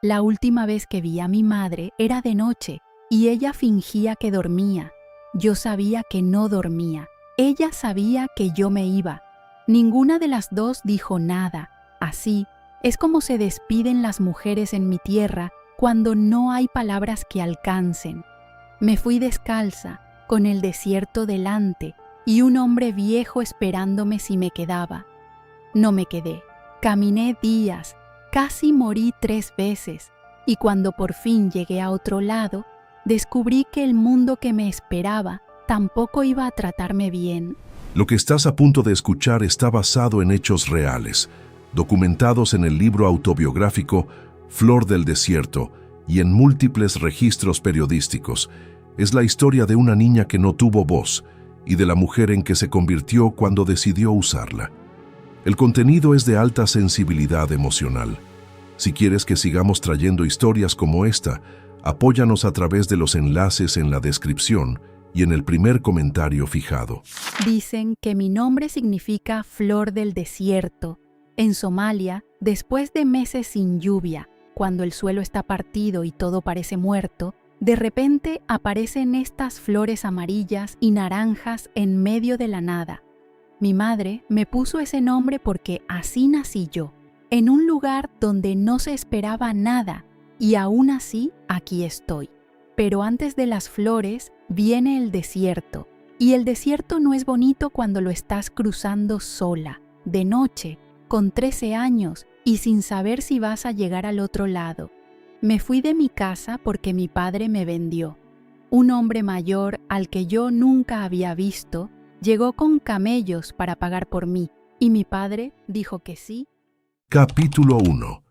La última vez que vi a mi madre era de noche y ella fingía que dormía. Yo sabía que no dormía. Ella sabía que yo me iba. Ninguna de las dos dijo nada. Así es como se despiden las mujeres en mi tierra cuando no hay palabras que alcancen. Me fui descalza, con el desierto delante y un hombre viejo esperándome si me quedaba. No me quedé. Caminé días, casi morí 3 veces, y cuando por fin llegué a otro lado, descubrí que el mundo que me esperaba tampoco iba a tratarme bien. Lo que estás a punto de escuchar está basado en hechos reales, documentados en el libro autobiográfico Flor del Desierto y en múltiples registros periodísticos. Es la historia de una niña que no tuvo voz y de la mujer en que se convirtió cuando decidió usarla. El contenido es de alta sensibilidad emocional. Si quieres que sigamos trayendo historias como esta, apóyanos a través de los enlaces en la descripción y en el primer comentario fijado. Dicen que mi nombre significa flor del desierto. En Somalia, después de meses sin lluvia, cuando el suelo está partido y todo parece muerto, de repente aparecen estas flores amarillas y naranjas en medio de la nada. Mi madre me puso ese nombre porque así nací yo, en un lugar donde no se esperaba nada, y aún así aquí estoy. Pero antes de las flores viene el desierto, y el desierto no es bonito cuando lo estás cruzando sola, de noche, con 13 años y sin saber si vas a llegar al otro lado. Me fui de mi casa porque mi padre me vendió. Un hombre mayor al que yo nunca había visto llegó con camellos para pagar por mí, y mi padre dijo que sí. Capítulo 1.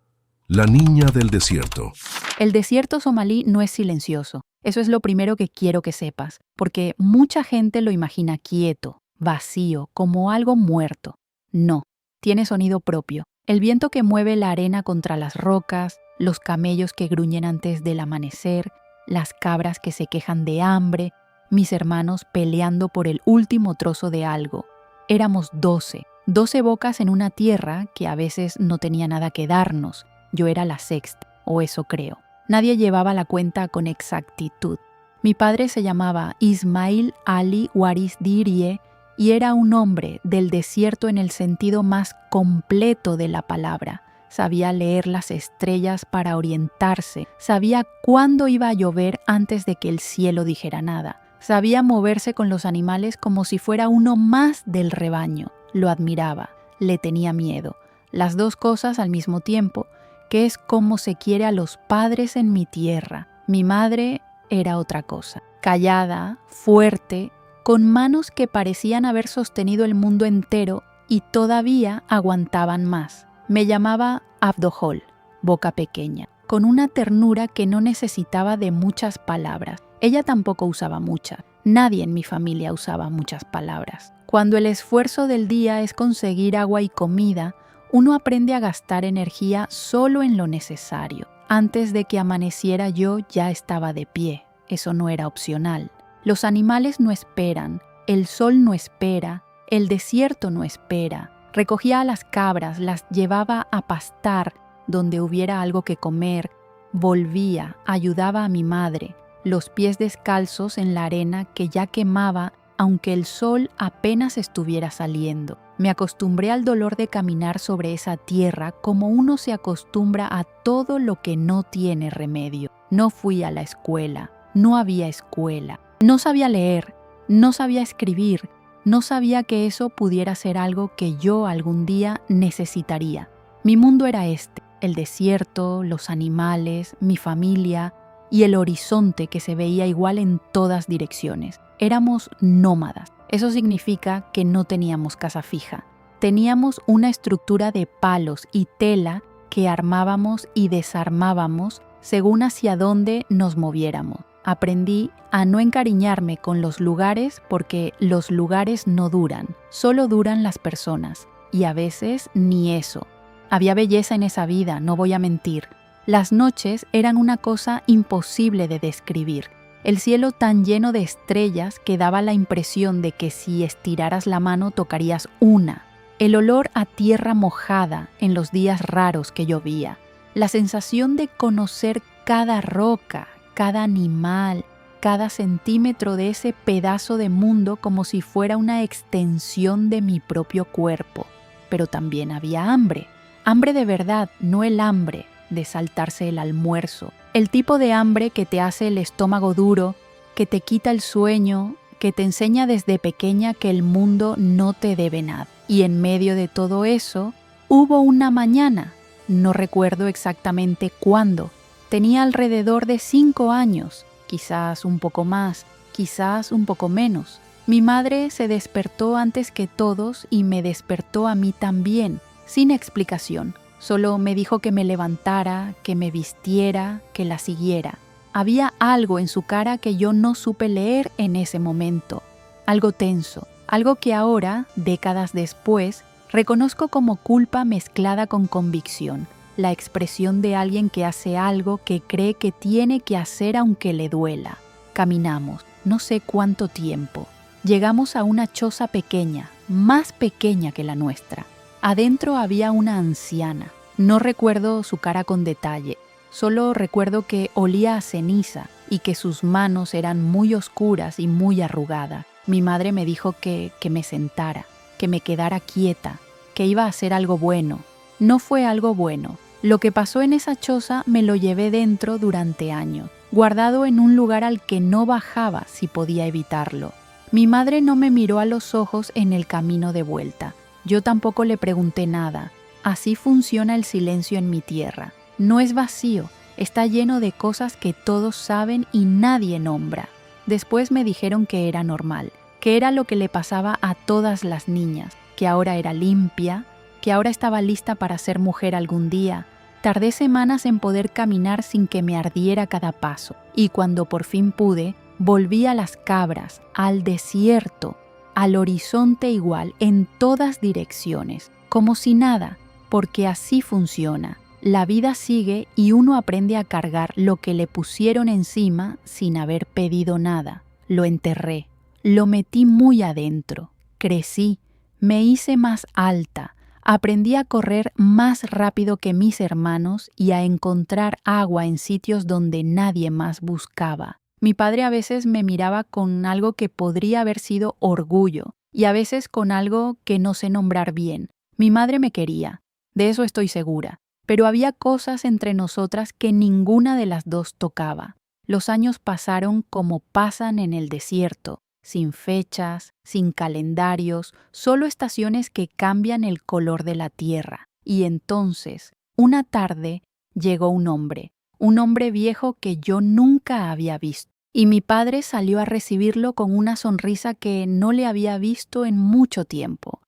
La niña del desierto. El desierto somalí no es silencioso. Eso es lo primero que quiero que sepas, porque mucha gente lo imagina quieto, vacío, como algo muerto. No, tiene sonido propio. El viento que mueve la arena contra las rocas, los camellos que gruñen antes del amanecer, las cabras que se quejan de hambre, mis hermanos peleando por el último trozo de algo. Éramos 12 bocas en una tierra que a veces no tenía nada que darnos. Yo era la sexta, o eso creo. Nadie llevaba la cuenta con exactitud. Mi padre se llamaba Ismail Ali Waris Dirie y era un hombre del desierto en el sentido más completo de la palabra. Sabía leer las estrellas para orientarse, sabía cuándo iba a llover antes de que el cielo dijera nada. Sabía moverse con los animales como si fuera uno más del rebaño. Lo admiraba, le tenía miedo. Las dos cosas al mismo tiempo, que es como se quiere a los padres en mi tierra. Mi madre era otra cosa. Callada, fuerte, con manos que parecían haber sostenido el mundo entero y todavía aguantaban más. Me llamaba Abdohol, boca pequeña, con una ternura que no necesitaba de muchas palabras. Ella tampoco usaba muchas. Nadie en mi familia usaba muchas palabras. Cuando el esfuerzo del día es conseguir agua y comida, uno aprende a gastar energía solo en lo necesario. Antes de que amaneciera yo ya estaba de pie. Eso no era opcional. Los animales no esperan, el sol no espera, el desierto no espera. Recogía a las cabras, las llevaba a pastar donde hubiera algo que comer, volvía, ayudaba a mi madre, los pies descalzos en la arena que ya quemaba aunque el sol apenas estuviera saliendo. Me acostumbré al dolor de caminar sobre esa tierra como uno se acostumbra a todo lo que no tiene remedio. No fui a la escuela, no había escuela, no sabía leer, no sabía escribir, no sabía que eso pudiera ser algo que yo algún día necesitaría. Mi mundo era este, el desierto, los animales, mi familia y el horizonte que se veía igual en todas direcciones. Éramos nómadas. Eso significa que no teníamos casa fija. Teníamos una estructura de palos y tela que armábamos y desarmábamos según hacia dónde nos moviéramos. Aprendí a no encariñarme con los lugares porque los lugares no duran, solo duran las personas. Y a veces ni eso. Había belleza en esa vida, no voy a mentir. Las noches eran una cosa imposible de describir. El cielo tan lleno de estrellas que daba la impresión de que si estiraras la mano tocarías una. El olor a tierra mojada en los días raros que llovía. La sensación de conocer cada roca, cada animal, cada centímetro de ese pedazo de mundo como si fuera una extensión de mi propio cuerpo. Pero también había hambre. Hambre de verdad, no el hambre de saltarse el almuerzo. El tipo de hambre que te hace el estómago duro, que te quita el sueño, que te enseña desde pequeña que el mundo no te debe nada. Y en medio de todo eso, hubo una mañana, no recuerdo exactamente cuándo. Tenía alrededor de 5 años, quizás un poco más, quizás un poco menos. Mi madre se despertó antes que todos y me despertó a mí también, sin explicación. Solo me dijo que me levantara, que me vistiera, que la siguiera. Había algo en su cara que yo no supe leer en ese momento. Algo tenso, algo que ahora, décadas después, reconozco como culpa mezclada con convicción. La expresión de alguien que hace algo que cree que tiene que hacer aunque le duela. Caminamos, no sé cuánto tiempo. Llegamos a una choza pequeña, más pequeña que la nuestra. Adentro había una anciana. No recuerdo su cara con detalle. Solo recuerdo que olía a ceniza y que sus manos eran muy oscuras y muy arrugadas. Mi madre me dijo que me sentara, que me quedara quieta, que iba a hacer algo bueno. No fue algo bueno. Lo que pasó en esa choza me lo llevé dentro durante años, guardado en un lugar al que no bajaba si podía evitarlo. Mi madre no me miró a los ojos en el camino de vuelta. Yo tampoco le pregunté nada. Así funciona el silencio en mi tierra. No es vacío, está lleno de cosas que todos saben y nadie nombra. Después me dijeron que era normal, que era lo que le pasaba a todas las niñas, que ahora era limpia, que ahora estaba lista para ser mujer algún día. Tardé semanas en poder caminar sin que me ardiera cada paso, y cuando por fin pude, volví a las cabras, al desierto, al horizonte igual, en todas direcciones, como si nada, porque así funciona. La vida sigue y uno aprende a cargar lo que le pusieron encima sin haber pedido nada. Lo enterré, lo metí muy adentro, crecí, me hice más alta, aprendí a correr más rápido que mis hermanos y a encontrar agua en sitios donde nadie más buscaba. Mi padre a veces me miraba con algo que podría haber sido orgullo y a veces con algo que no sé nombrar bien. Mi madre me quería, de eso estoy segura. Pero había cosas entre nosotras que ninguna de las dos tocaba. Los años pasaron como pasan en el desierto, sin fechas, sin calendarios, solo estaciones que cambian el color de la tierra. Y entonces, una tarde, llegó un hombre viejo que yo nunca había visto. Y mi padre salió a recibirlo con una sonrisa que no le había visto en mucho tiempo.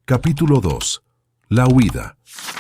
Capítulo 2. La huida.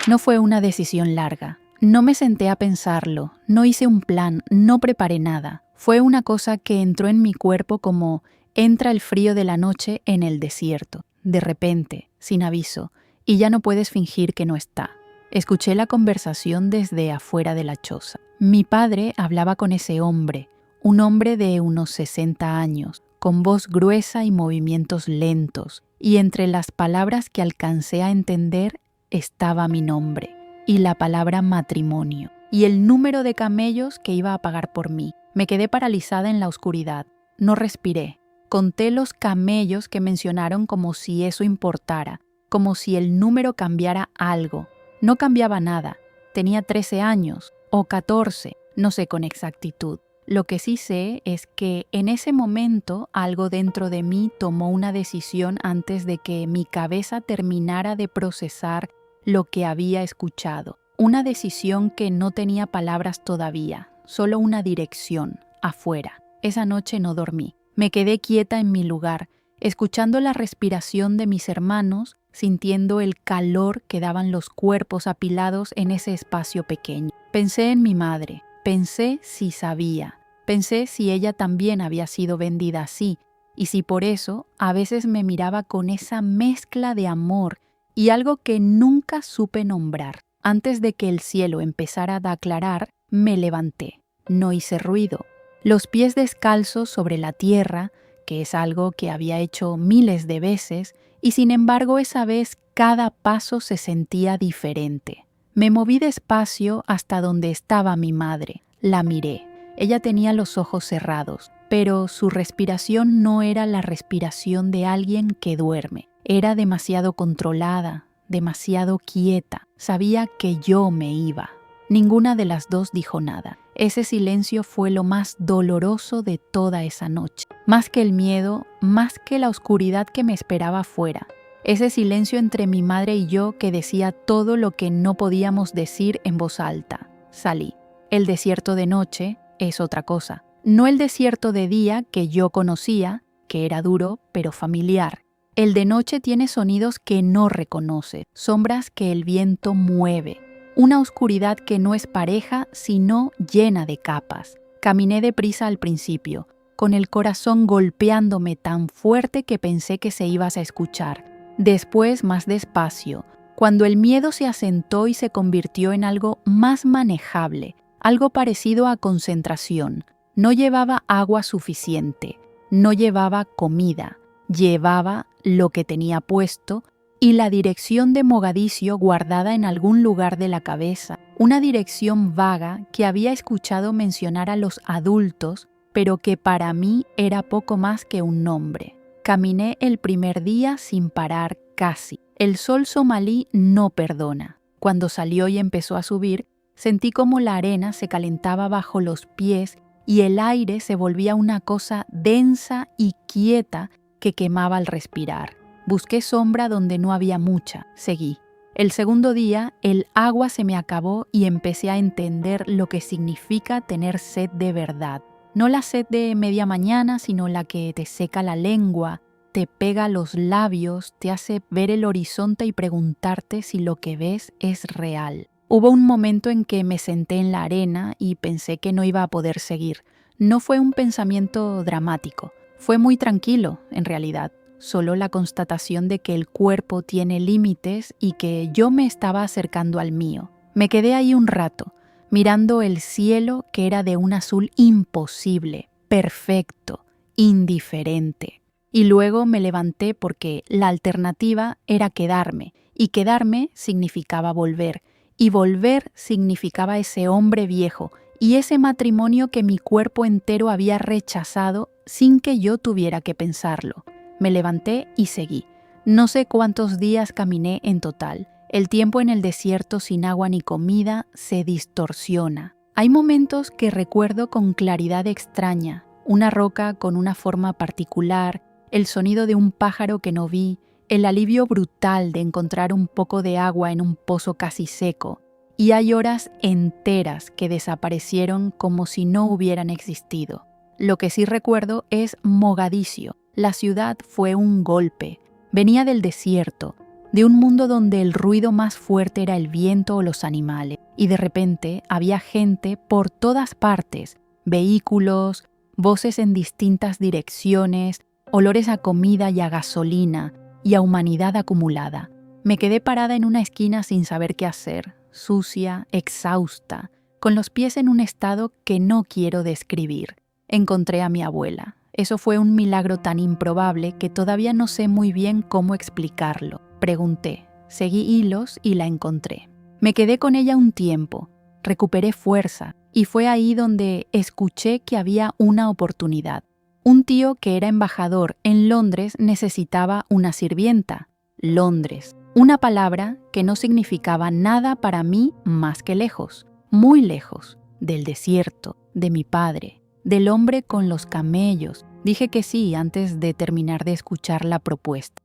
No fue una decisión larga. No me senté a pensarlo, no hice un plan, no preparé nada. Fue una cosa que entró en mi cuerpo como entra el frío de la noche en el desierto, de repente, sin aviso, y ya no puedes fingir que no está. Escuché la conversación desde afuera de la choza. Mi padre hablaba con ese hombre, un hombre de unos 60 años, con voz gruesa y movimientos lentos, y entre las palabras que alcancé a entender estaba mi nombre, y la palabra matrimonio, y el número de camellos que iba a pagar por mí. Me quedé paralizada en la oscuridad. No respiré. Conté los camellos que mencionaron como si eso importara, como si el número cambiara algo. No cambiaba nada. Tenía 13 años, o 14, no sé con exactitud. Lo que sí sé es que en ese momento algo dentro de mí tomó una decisión antes de que mi cabeza terminara de procesar lo que había escuchado. Una decisión que no tenía palabras todavía, solo una dirección, afuera. Esa noche no dormí. Me quedé quieta en mi lugar, escuchando la respiración de mis hermanos, sintiendo el calor que daban los cuerpos apilados en ese espacio pequeño. Pensé en mi madre, pensé si sabía, pensé si ella también había sido vendida así, y si por eso a veces me miraba con esa mezcla de amor y algo que nunca supe nombrar. Antes de que el cielo empezara a aclarar, me levanté. No hice ruido. Los pies descalzos sobre la tierra, que es algo que había hecho miles de veces, y sin embargo esa vez cada paso se sentía diferente. Me moví despacio hasta donde estaba mi madre. La miré. Ella tenía los ojos cerrados, pero su respiración no era la respiración de alguien que duerme. Era demasiado controlada, demasiado quieta. Sabía que yo me iba. Ninguna de las dos dijo nada. Ese silencio fue lo más doloroso de toda esa noche. Más que el miedo, más que la oscuridad que me esperaba afuera. Ese silencio entre mi madre y yo que decía todo lo que no podíamos decir en voz alta. Salí. El desierto de noche es otra cosa. No el desierto de día que yo conocía, que era duro pero familiar. El de noche tiene sonidos que no reconoce, sombras que el viento mueve. Una oscuridad que no es pareja, sino llena de capas. Caminé deprisa al principio, con el corazón golpeándome tan fuerte que pensé que se iba a escuchar. Después más despacio, cuando el miedo se asentó y se convirtió en algo más manejable, algo parecido a concentración. No llevaba agua suficiente, no llevaba comida, llevaba lo que tenía puesto y la dirección de Mogadiscio guardada en algún lugar de la cabeza, una dirección vaga que había escuchado mencionar a los adultos, pero que para mí era poco más que un nombre. Caminé el primer día sin parar casi. El sol somalí no perdona. Cuando salió y empezó a subir, sentí como la arena se calentaba bajo los pies y el aire se volvía una cosa densa y quieta que quemaba al respirar. Busqué sombra donde no había mucha. Seguí. El segundo día, el agua se me acabó y empecé a entender lo que significa tener sed de verdad. No la sed de media mañana, sino la que te seca la lengua, te pega los labios, te hace ver el horizonte y preguntarte si lo que ves es real. Hubo un momento en que me senté en la arena y pensé que no iba a poder seguir. No fue un pensamiento dramático, fue muy tranquilo, en realidad. Solo la constatación de que el cuerpo tiene límites y que yo me estaba acercando al mío. Me quedé ahí un rato, mirando el cielo que era de un azul imposible, perfecto, indiferente. Y luego me levanté porque la alternativa era quedarme, y quedarme significaba volver, y volver significaba ese hombre viejo y ese matrimonio que mi cuerpo entero había rechazado sin que yo tuviera que pensarlo. Me levanté y seguí. No sé cuántos días caminé en total. El tiempo en el desierto sin agua ni comida se distorsiona. Hay momentos que recuerdo con claridad extraña, una roca con una forma particular, el sonido de un pájaro que no vi, el alivio brutal de encontrar un poco de agua en un pozo casi seco, y hay horas enteras que desaparecieron como si no hubieran existido. Lo que sí recuerdo es Mogadiscio. La ciudad fue un golpe. Venía del desierto, de un mundo donde el ruido más fuerte era el viento o los animales, y de repente había gente por todas partes, vehículos, voces en distintas direcciones, olores a comida y a gasolina, y a humanidad acumulada. Me quedé parada en una esquina sin saber qué hacer, sucia, exhausta, con los pies en un estado que no quiero describir. Encontré a mi abuela. Eso fue un milagro tan improbable que todavía no sé muy bien cómo explicarlo. Pregunté, seguí hilos y la encontré. Me quedé con ella un tiempo, recuperé fuerza, y fue ahí donde escuché que había una oportunidad. Un tío que era embajador en Londres necesitaba una sirvienta. Londres, una palabra que no significaba nada para mí más que lejos, muy lejos, del desierto, de mi padre, del hombre con los camellos. Dije que sí antes de terminar de escuchar la propuesta.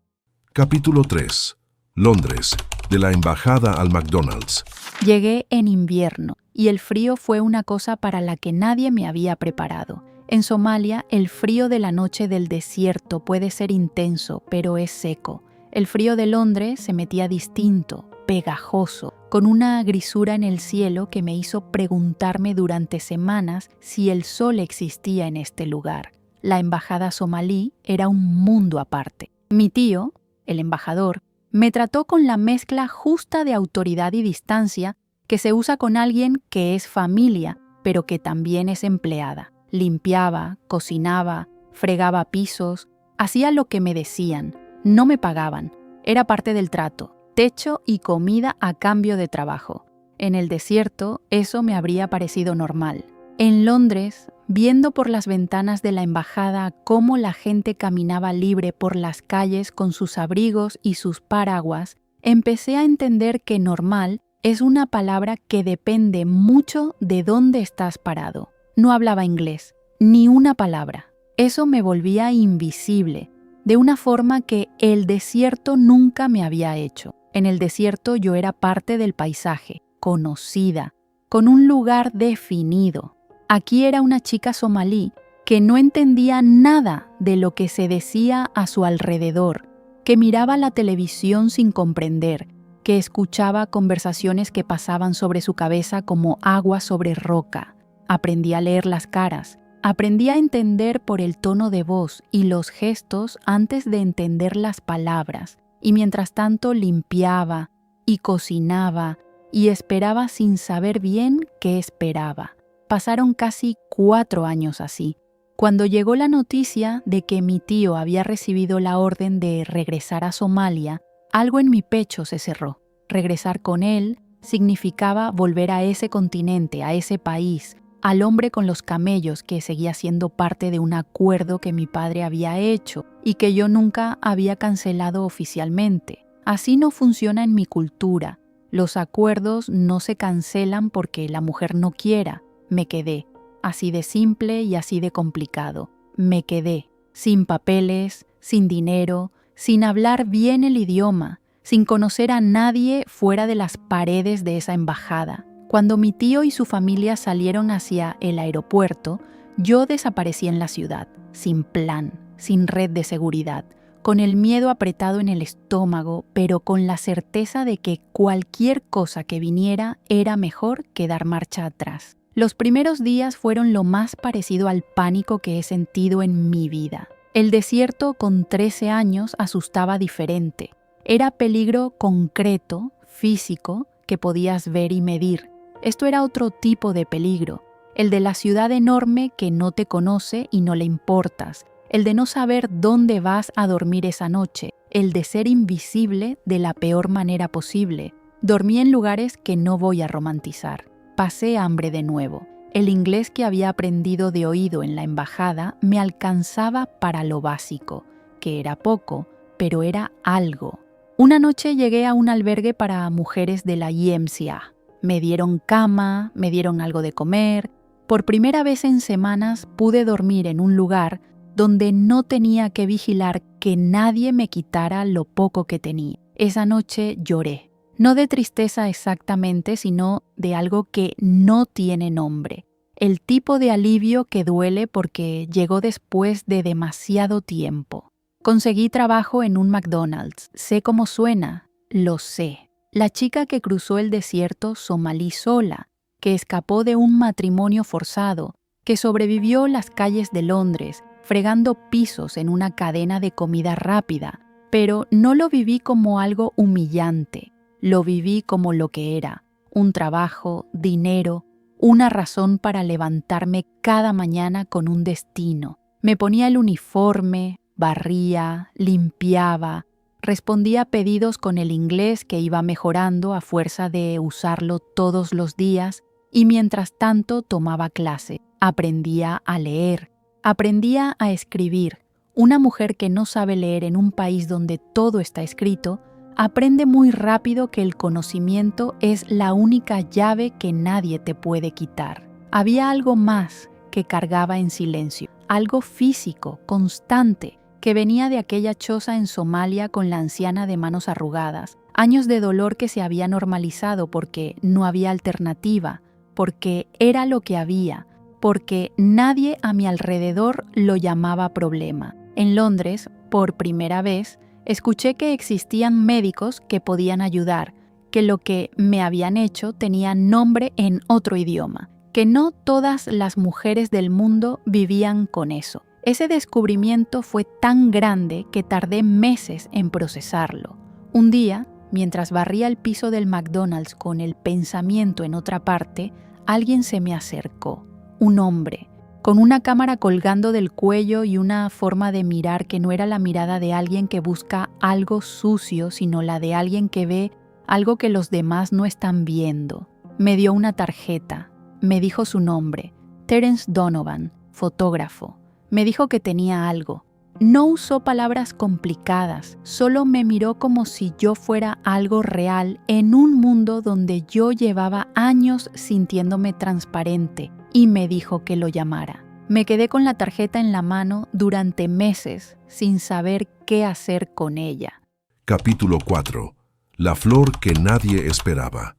Capítulo 3. Londres, de la embajada al McDonald's. Llegué en invierno y el frío fue una cosa para la que nadie me había preparado. En Somalia, el frío de la noche del desierto puede ser intenso, pero es seco. El frío de Londres se metía distinto, pegajoso, con una grisura en el cielo que me hizo preguntarme durante semanas si el sol existía en este lugar. La embajada somalí era un mundo aparte. Mi tío, el embajador, me trató con la mezcla justa de autoridad y distancia que se usa con alguien que es familia, pero que también es empleada. Limpiaba, cocinaba, fregaba pisos, hacía lo que me decían. No me pagaban, era parte del trato, techo y comida a cambio de trabajo. En el desierto, eso me habría parecido normal. En Londres, viendo por las ventanas de la embajada cómo la gente caminaba libre por las calles con sus abrigos y sus paraguas, empecé a entender que normal es una palabra que depende mucho de dónde estás parado. No hablaba inglés, ni una palabra. Eso me volvía invisible, de una forma que el desierto nunca me había hecho. En el desierto yo era parte del paisaje, conocida, con un lugar definido. Aquí era una chica somalí que no entendía nada de lo que se decía a su alrededor, que miraba la televisión sin comprender, que escuchaba conversaciones que pasaban sobre su cabeza como agua sobre roca. Aprendí a leer las caras, aprendí a entender por el tono de voz y los gestos antes de entender las palabras, y mientras tanto limpiaba y cocinaba y esperaba sin saber bien qué esperaba. Pasaron casi 4 años así. Cuando llegó la noticia de que mi tío había recibido la orden de regresar a Somalia, algo en mi pecho se cerró. Regresar con él significaba volver a ese continente, a ese país, al hombre con los camellos que seguía siendo parte de un acuerdo que mi padre había hecho y que yo nunca había cancelado oficialmente. Así no funciona en mi cultura. Los acuerdos no se cancelan porque la mujer no quiera. Me quedé, así de simple y así de complicado. Me quedé, sin papeles, sin dinero, sin hablar bien el idioma, sin conocer a nadie fuera de las paredes de esa embajada. Cuando mi tío y su familia salieron hacia el aeropuerto, yo desaparecí en la ciudad, sin plan, sin red de seguridad, con el miedo apretado en el estómago, pero con la certeza de que cualquier cosa que viniera era mejor que dar marcha atrás. Los primeros días fueron lo más parecido al pánico que he sentido en mi vida. El desierto con 13 años asustaba diferente. Era peligro concreto, físico, que podías ver y medir. Esto era otro tipo de peligro, el de la ciudad enorme que no te conoce y no le importas, el de no saber dónde vas a dormir esa noche, el de ser invisible de la peor manera posible. Dormí en lugares que no voy a romantizar. Pasé hambre de nuevo. El inglés que había aprendido de oído en la embajada me alcanzaba para lo básico, que era poco, pero era algo. Una noche llegué a un albergue para mujeres de la YMCA. Me dieron cama, me dieron algo de comer. Por primera vez en semanas pude dormir en un lugar donde no tenía que vigilar que nadie me quitara lo poco que tenía. Esa noche lloré. No de tristeza exactamente, sino de algo que no tiene nombre. El tipo de alivio que duele porque llegó después de demasiado tiempo. Conseguí trabajo en un McDonald's. Sé cómo suena, lo sé. La chica que cruzó el desierto somalí sola, que escapó de un matrimonio forzado, que sobrevivió las calles de Londres, fregando pisos en una cadena de comida rápida, pero no lo viví como algo humillante. Lo viví como lo que era, un trabajo, dinero, una razón para levantarme cada mañana con un destino. Me ponía el uniforme, barría, limpiaba, respondía a pedidos con el inglés que iba mejorando a fuerza de usarlo todos los días y mientras tanto tomaba clase, aprendía a leer, aprendía a escribir. Una mujer que no sabe leer en un país donde todo está escrito, aprende muy rápido que el conocimiento es la única llave que nadie te puede quitar. Había algo más que cargaba en silencio, algo físico, constante, que venía de aquella choza en Somalia con la anciana de manos arrugadas, años de dolor que se había normalizado porque no había alternativa, porque era lo que había, porque nadie a mi alrededor lo llamaba problema. En Londres, por primera vez, escuché que existían médicos que podían ayudar, que lo que me habían hecho tenía nombre en otro idioma, que no todas las mujeres del mundo vivían con eso. Ese descubrimiento fue tan grande que tardé meses en procesarlo. Un día, mientras barría el piso del McDonald's con el pensamiento en otra parte, alguien se me acercó, un hombre, con una cámara colgando del cuello y una forma de mirar que no era la mirada de alguien que busca algo sucio, sino la de alguien que ve algo que los demás no están viendo. Me dio una tarjeta, me dijo su nombre, Terence Donovan, fotógrafo. Me dijo que tenía algo. No usó palabras complicadas, solo me miró como si yo fuera algo real en un mundo donde yo llevaba años sintiéndome transparente, y me dijo que lo llamara. Me quedé con la tarjeta en la mano durante meses sin saber qué hacer con ella. Capítulo 4. La flor que nadie esperaba.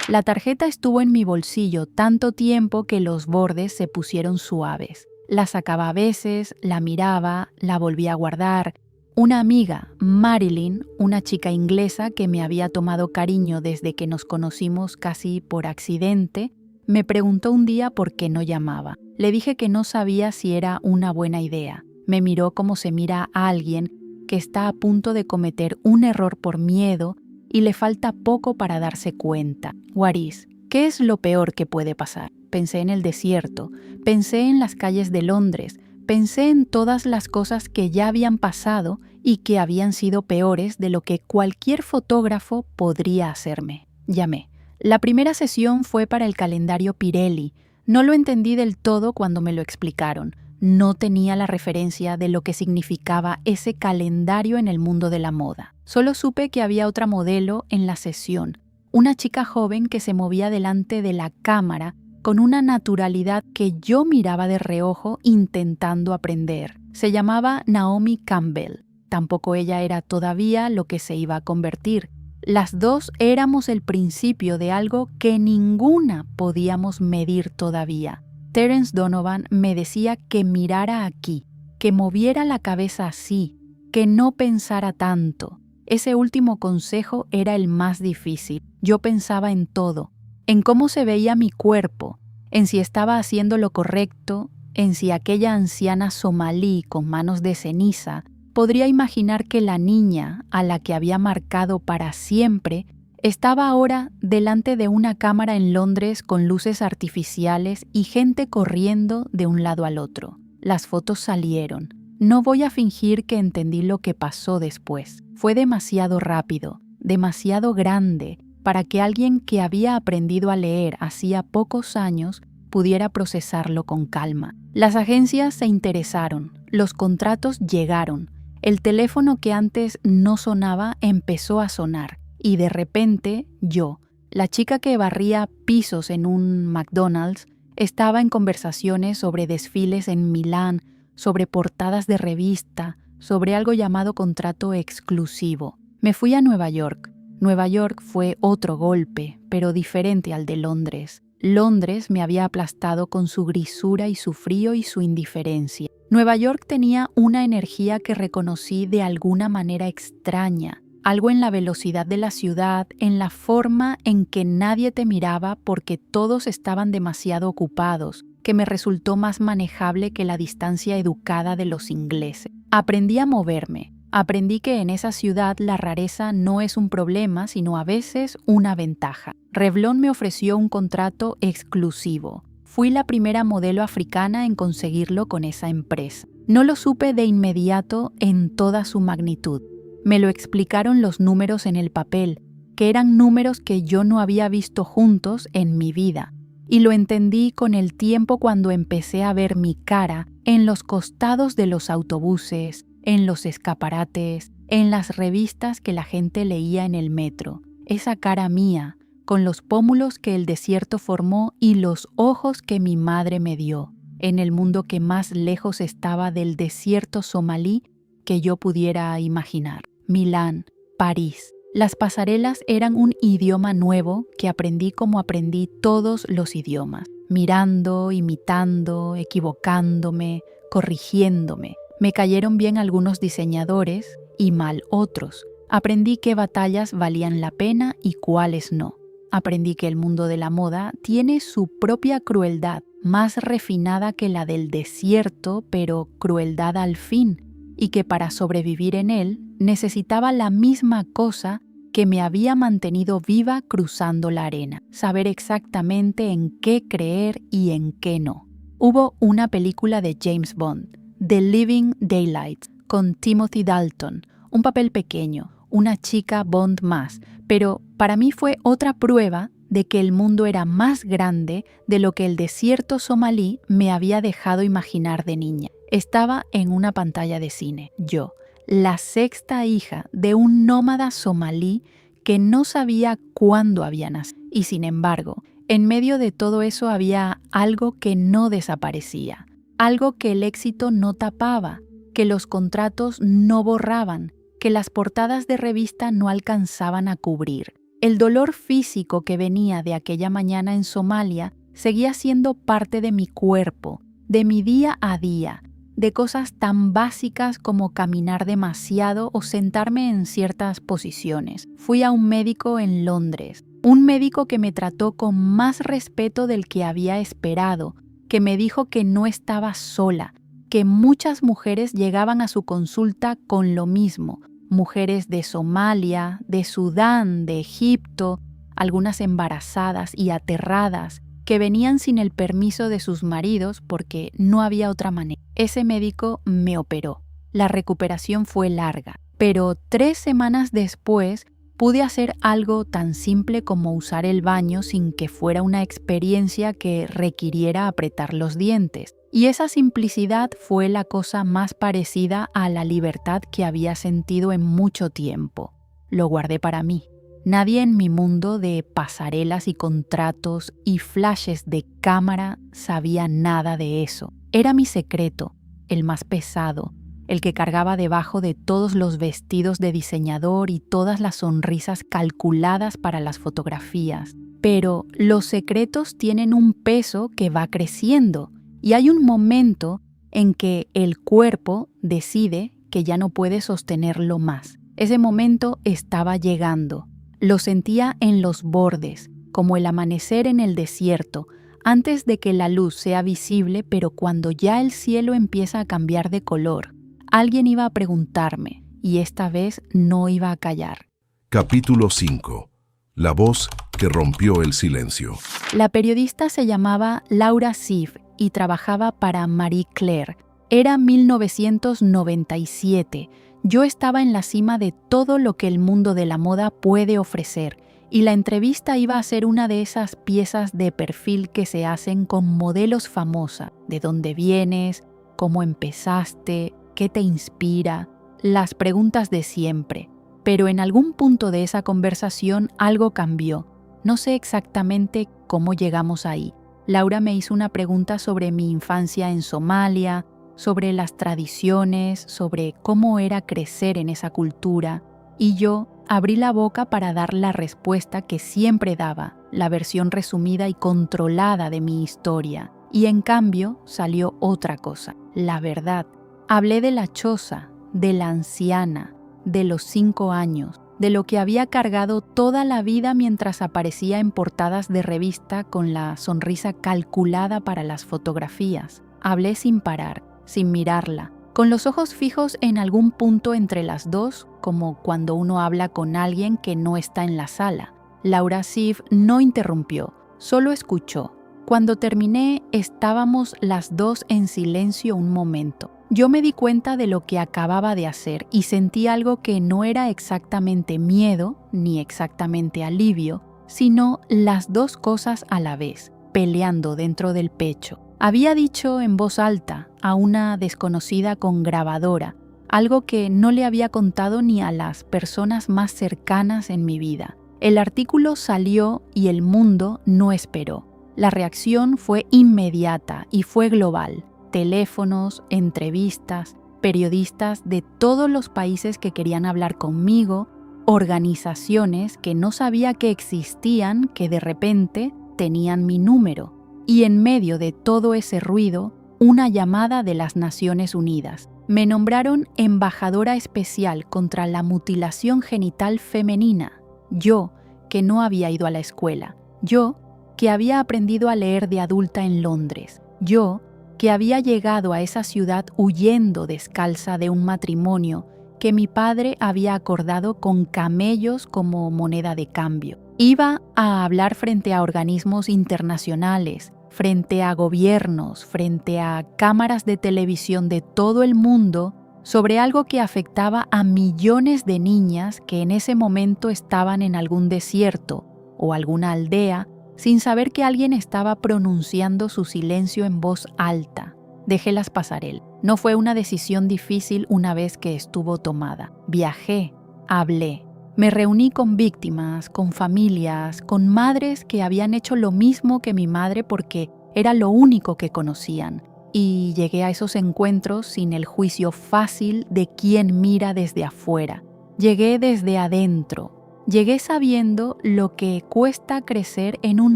La tarjeta estuvo en mi bolsillo tanto tiempo que los bordes se pusieron suaves. La sacaba a veces, la miraba, la volvía a guardar. Una amiga, Marilyn, una chica inglesa que me había tomado cariño desde que nos conocimos casi por accidente, me preguntó un día por qué no llamaba. Le dije que no sabía si era una buena idea. Me miró como se mira a alguien que está a punto de cometer un error por miedo y le falta poco para darse cuenta. Waris, ¿qué es lo peor que puede pasar? Pensé en el desierto, pensé en las calles de Londres, pensé en todas las cosas que ya habían pasado y que habían sido peores de lo que cualquier fotógrafo podría hacerme. Llamé. La primera sesión fue para el calendario Pirelli. No lo entendí del todo cuando me lo explicaron. No tenía la referencia de lo que significaba ese calendario en el mundo de la moda. Solo supe que había otra modelo en la sesión, una chica joven que se movía delante de la cámara con una naturalidad que yo miraba de reojo intentando aprender. Se llamaba Naomi Campbell. Tampoco ella era todavía lo que se iba a convertir. Las dos éramos el principio de algo que ninguna podíamos medir todavía. Terence Donovan me decía que mirara aquí, que moviera la cabeza así, que no pensara tanto. Ese último consejo era el más difícil. Yo pensaba en todo, en cómo se veía mi cuerpo, en si estaba haciendo lo correcto, en si aquella anciana somalí con manos de ceniza podría imaginar que la niña, a la que había marcado para siempre, estaba ahora delante de una cámara en Londres con luces artificiales y gente corriendo de un lado al otro. Las fotos salieron. No voy a fingir que entendí lo que pasó después. Fue demasiado rápido, demasiado grande, para que alguien que había aprendido a leer hacía pocos años pudiera procesarlo con calma. Las agencias se interesaron, los contratos llegaron, el teléfono que antes no sonaba empezó a sonar, y de repente yo, la chica que barría pisos en un McDonald's, estaba en conversaciones sobre desfiles en Milán, sobre portadas de revista, sobre algo llamado contrato exclusivo. Me fui a Nueva York. Nueva York fue otro golpe, pero diferente al de Londres. Londres me había aplastado con su grisura y su frío y su indiferencia. Nueva York tenía una energía que reconocí de alguna manera extraña, algo en la velocidad de la ciudad, en la forma en que nadie te miraba porque todos estaban demasiado ocupados, que me resultó más manejable que la distancia educada de los ingleses. Aprendí a moverme. Aprendí que en esa ciudad la rareza no es un problema, sino a veces una ventaja. Revlon me ofreció un contrato exclusivo. Fui la primera modelo africana en conseguirlo con esa empresa. No lo supe de inmediato en toda su magnitud. Me lo explicaron los números en el papel, que eran números que yo no había visto juntos en mi vida. Y lo entendí con el tiempo cuando empecé a ver mi cara en los costados de los autobuses, en los escaparates, en las revistas que la gente leía en el metro. Esa cara mía, con los pómulos que el desierto formó y los ojos que mi madre me dio, en el mundo que más lejos estaba del desierto somalí que yo pudiera imaginar. Milán, París. Las pasarelas eran un idioma nuevo que aprendí como aprendí todos los idiomas, mirando, imitando, equivocándome, corrigiéndome. Me cayeron bien algunos diseñadores y mal otros. Aprendí qué batallas valían la pena y cuáles no. Aprendí que el mundo de la moda tiene su propia crueldad, más refinada que la del desierto, pero crueldad al fin, y que para sobrevivir en él necesitaba la misma cosa que me había mantenido viva cruzando la arena, saber exactamente en qué creer y en qué no. Hubo una película de James Bond, The Living Daylights, con Timothy Dalton, un papel pequeño, una chica Bond más, pero para mí fue otra prueba de que el mundo era más grande de lo que el desierto somalí me había dejado imaginar de niña. Estaba en una pantalla de cine, yo, la sexta hija de un nómada somalí que no sabía cuándo había nacido. Y sin embargo, en medio de todo eso había algo que no desaparecía, algo que el éxito no tapaba, que los contratos no borraban, que las portadas de revista no alcanzaban a cubrir. El dolor físico que venía de aquella mañana en Somalia seguía siendo parte de mi cuerpo, de mi día a día, de cosas tan básicas como caminar demasiado o sentarme en ciertas posiciones. Fui a un médico en Londres, un médico que me trató con más respeto del que había esperado, que me dijo que no estaba sola, que muchas mujeres llegaban a su consulta con lo mismo, mujeres de Somalia, de Sudán, de Egipto, algunas embarazadas y aterradas, que venían sin el permiso de sus maridos porque no había otra manera. Ese médico me operó. La recuperación fue larga, pero 3 semanas después pude hacer algo tan simple como usar el baño sin que fuera una experiencia que requiriera apretar los dientes. Y esa simplicidad fue la cosa más parecida a la libertad que había sentido en mucho tiempo. Lo guardé para mí. Nadie en mi mundo de pasarelas y contratos y flashes de cámara sabía nada de eso. Era mi secreto, el más pesado, el que cargaba debajo de todos los vestidos de diseñador y todas las sonrisas calculadas para las fotografías. Pero los secretos tienen un peso que va creciendo y hay un momento en que el cuerpo decide que ya no puede sostenerlo más. Ese momento estaba llegando. Lo sentía en los bordes, como el amanecer en el desierto, antes de que la luz sea visible, pero cuando ya el cielo empieza a cambiar de color. Alguien iba a preguntarme, y esta vez no iba a callar. Capítulo 5. La voz que rompió el silencio. La periodista se llamaba Laura Sif y trabajaba para Marie Claire. Era 1997. Yo estaba en la cima de todo lo que el mundo de la moda puede ofrecer, y la entrevista iba a ser una de esas piezas de perfil que se hacen con modelos famosas. ¿De dónde vienes? ¿Cómo empezaste? ¿Qué te inspira? Las preguntas de siempre. Pero en algún punto de esa conversación algo cambió. No sé exactamente cómo llegamos ahí. Laura me hizo una pregunta sobre mi infancia en Somalia, sobre las tradiciones, sobre cómo era crecer en esa cultura, y yo abrí la boca para dar la respuesta que siempre daba, la versión resumida y controlada de mi historia, y en cambio salió otra cosa, la verdad. Hablé de la choza, de la anciana, de los 5 años, de lo que había cargado toda la vida mientras aparecía en portadas de revista con la sonrisa calculada para las fotografías. Hablé sin parar, sin mirarla, con los ojos fijos en algún punto entre las dos, como cuando uno habla con alguien que no está en la sala. Laura Sif no interrumpió, solo escuchó. Cuando terminé, estábamos las dos en silencio un momento. Yo me di cuenta de lo que acababa de hacer y sentí algo que no era exactamente miedo ni exactamente alivio, sino las dos cosas a la vez, peleando dentro del pecho. Había dicho en voz alta a una desconocida con grabadora, algo que no le había contado ni a las personas más cercanas en mi vida. El artículo salió y el mundo no esperó. La reacción fue inmediata y fue global. Teléfonos, entrevistas, periodistas de todos los países que querían hablar conmigo, organizaciones que no sabía que existían, que de repente tenían mi número. Y en medio de todo ese ruido, una llamada de las Naciones Unidas. Me nombraron embajadora especial contra la mutilación genital femenina. Yo, que no había ido a la escuela. Yo, que había aprendido a leer de adulta en Londres. Yo, que había llegado a esa ciudad huyendo descalza de un matrimonio que mi padre había acordado con camellos como moneda de cambio. Iba a hablar frente a organismos internacionales, frente a gobiernos, frente a cámaras de televisión de todo el mundo sobre algo que afectaba a millones de niñas que en ese momento estaban en algún desierto, o alguna aldea, sin saber que alguien estaba pronunciando su silencio en voz alta. Dejé las pasarel. No fue una decisión difícil una vez que estuvo tomada. Viajé, hablé. Me reuní con víctimas, con familias, con madres que habían hecho lo mismo que mi madre porque era lo único que conocían. Y llegué a esos encuentros sin el juicio fácil de quien mira desde afuera. Llegué desde adentro. Llegué sabiendo lo que cuesta crecer en un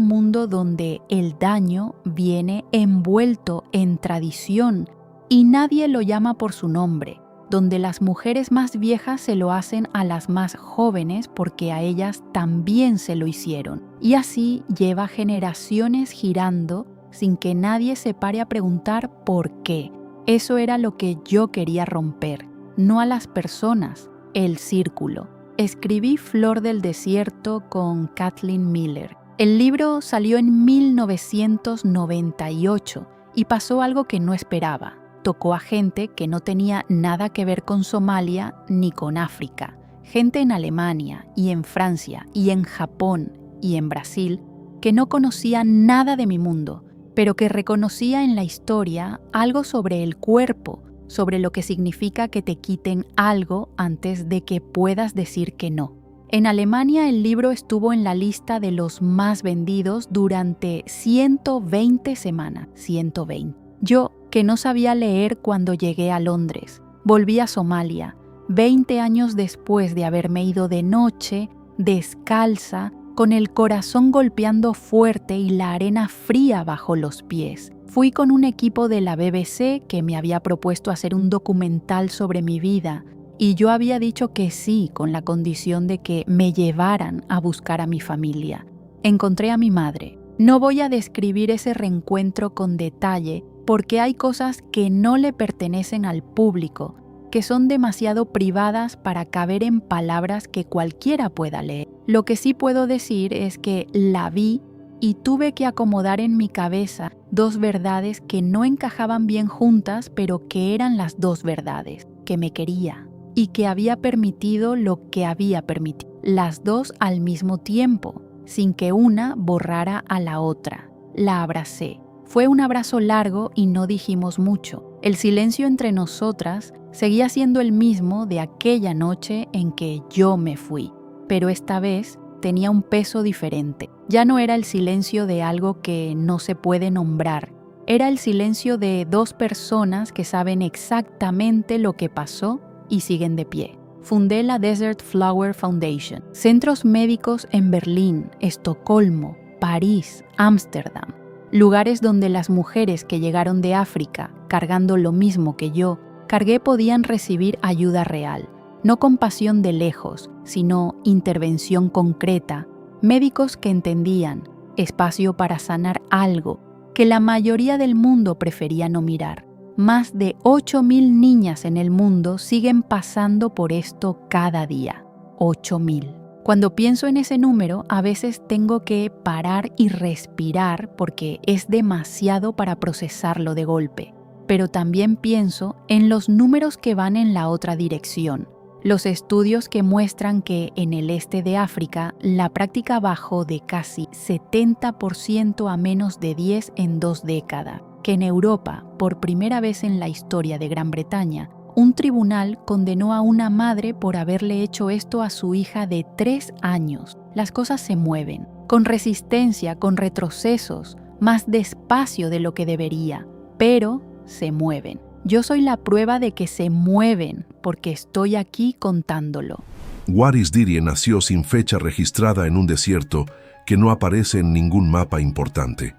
mundo donde el daño viene envuelto en tradición y nadie lo llama por su nombre, donde las mujeres más viejas se lo hacen a las más jóvenes porque a ellas también se lo hicieron. Y así lleva generaciones girando sin que nadie se pare a preguntar por qué. Eso era lo que yo quería romper, no a las personas, el círculo. Escribí Flor del Desierto con Kathleen Miller. El libro salió en 1998 y pasó algo que no esperaba. Tocó a gente que no tenía nada que ver con Somalia ni con África. Gente en Alemania y en Francia y en Japón y en Brasil que no conocía nada de mi mundo, pero que reconocía en la historia algo sobre el cuerpo, sobre lo que significa que te quiten algo antes de que puedas decir que no. En Alemania el libro estuvo en la lista de los más vendidos durante 120 semanas. 120. Yo, que no sabía leer cuando llegué a Londres, volví a Somalia, 20 años después de haberme ido de noche, descalza, con el corazón golpeando fuerte y la arena fría bajo los pies. Fui con un equipo de la BBC que me había propuesto hacer un documental sobre mi vida y yo había dicho que sí con la condición de que me llevaran a buscar a mi familia. Encontré a mi madre. No voy a describir ese reencuentro con detalle porque hay cosas que no le pertenecen al público, que son demasiado privadas para caber en palabras que cualquiera pueda leer. Lo que sí puedo decir es que la vi y tuve que acomodar en mi cabeza dos verdades que no encajaban bien juntas, pero que eran las dos verdades, que me quería y que había permitido lo que había permitido, las dos al mismo tiempo, sin que una borrara a la otra. La abracé. Fue un abrazo largo y no dijimos mucho. El silencio entre nosotras seguía siendo el mismo de aquella noche en que yo me fui, pero esta vez tenía un peso diferente. Ya no era el silencio de algo que no se puede nombrar. Era el silencio de dos personas que saben exactamente lo que pasó y siguen de pie. Fundé la Desert Flower Foundation. Centros médicos en Berlín, Estocolmo, París, Ámsterdam. Lugares donde las mujeres que llegaron de África, cargando lo mismo que yo, cargué podían recibir ayuda real. No compasión de lejos, sino intervención concreta, médicos que entendían, espacio para sanar algo que la mayoría del mundo prefería no mirar. Más de 8.000 niñas en el mundo siguen pasando por esto cada día. 8.000. Cuando pienso en ese número, a veces tengo que parar y respirar porque es demasiado para procesarlo de golpe. Pero también pienso en los números que van en la otra dirección. Los estudios que muestran que en el este de África la práctica bajó de casi 70% a menos de 10 en 2 décadas, que en Europa, por primera vez en la historia de Gran Bretaña, un tribunal condenó a una madre por haberle hecho esto a su hija de 3 años. Las cosas se mueven, con resistencia, con retrocesos, más despacio de lo que debería, pero se mueven. Yo soy la prueba de que se mueven porque estoy aquí contándolo. Waris Dirie nació sin fecha registrada en un desierto que no aparece en ningún mapa importante.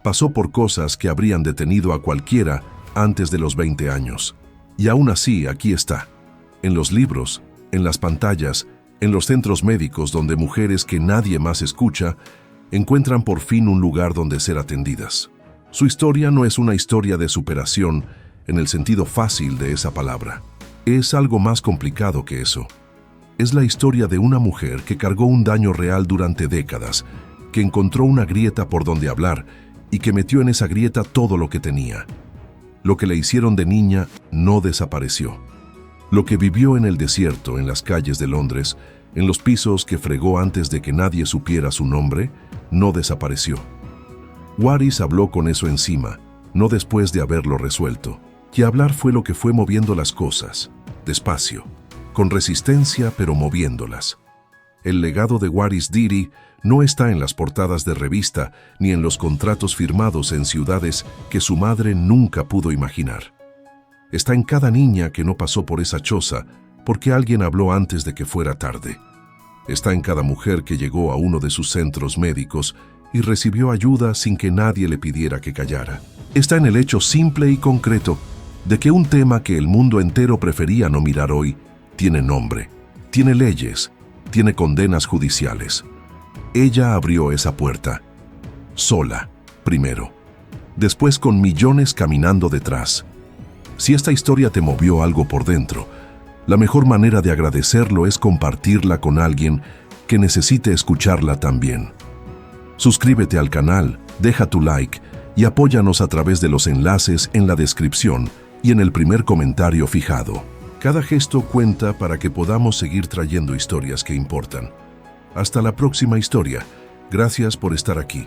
Pasó por cosas que habrían detenido a cualquiera antes de los 20 años. Y aún así, aquí está. En los libros, en las pantallas, en los centros médicos donde mujeres que nadie más escucha encuentran por fin un lugar donde ser atendidas. Su historia no es una historia de superación en el sentido fácil de esa palabra. Es algo más complicado que eso. Es la historia de una mujer que cargó un daño real durante décadas, que encontró una grieta por donde hablar y que metió en esa grieta todo lo que tenía. Lo que le hicieron de niña no desapareció. Lo que vivió en el desierto, en las calles de Londres, en los pisos que fregó antes de que nadie supiera su nombre, no desapareció. Waris habló con eso encima, no después de haberlo resuelto. Y hablar fue lo que fue moviendo las cosas, despacio, con resistencia pero moviéndolas. El legado de Waris Dirie no está en las portadas de revista ni en los contratos firmados en ciudades que su madre nunca pudo imaginar. Está en cada niña que no pasó por esa choza porque alguien habló antes de que fuera tarde. Está en cada mujer que llegó a uno de sus centros médicos y recibió ayuda sin que nadie le pidiera que callara. Está en el hecho simple y concreto de que un tema que el mundo entero prefería no mirar hoy tiene nombre, tiene leyes, tiene condenas judiciales. Ella abrió esa puerta, sola, primero, después con millones caminando detrás. Si esta historia te movió algo por dentro, la mejor manera de agradecerlo es compartirla con alguien que necesite escucharla también. Suscríbete al canal, deja tu like y apóyanos a través de los enlaces en la descripción y en el primer comentario fijado. Cada gesto cuenta para que podamos seguir trayendo historias que importan. Hasta la próxima historia. Gracias por estar aquí.